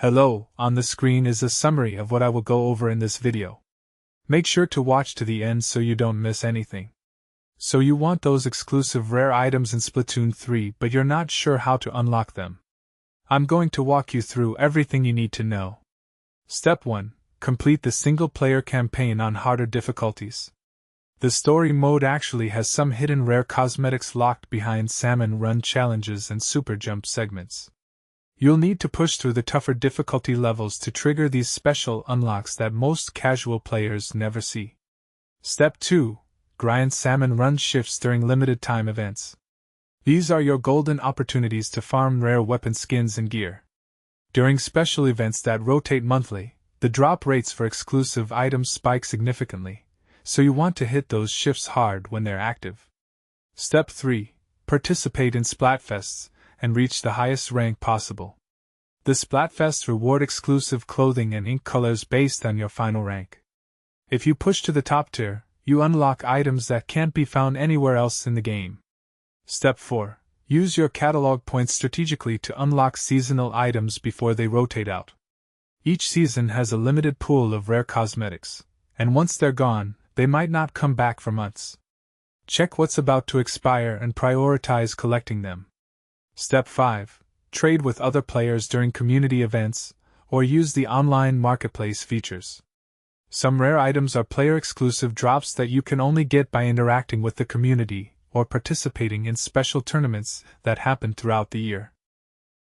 Hello, on the screen is a summary of what I will go over in this video. Make sure to watch to the end so you don't miss anything. So you want those exclusive rare items in Splatoon 3 but you're not sure how to unlock them. I'm going to walk you through everything you need to know. Step 1. Complete the single-player campaign on harder difficulties. The story mode actually has some hidden rare cosmetics locked behind salmon run challenges and super jump segments. You'll need to push through the tougher difficulty levels to trigger these special unlocks that most casual players never see. Step 2. Grind salmon run shifts during limited time events. These are your golden opportunities to farm rare weapon skins and gear. During special events that rotate monthly, the drop rates for exclusive items spike significantly, so you want to hit those shifts hard when they're active. Step 3. Participate in Splatfests and reach the highest rank possible. The Splatfests reward exclusive clothing and ink colors based on your final rank. If you push to the top tier, you unlock items that can't be found anywhere else in the game. Step 4. Use your catalog points strategically to unlock seasonal items before they rotate out. Each season has a limited pool of rare cosmetics, and once they're gone, they might not come back for months. Check what's about to expire and prioritize collecting them. Step 5. Trade with other players during community events, or use the online marketplace features. Some rare items are player-exclusive drops that you can only get by interacting with the community or participating in special tournaments that happen throughout the year.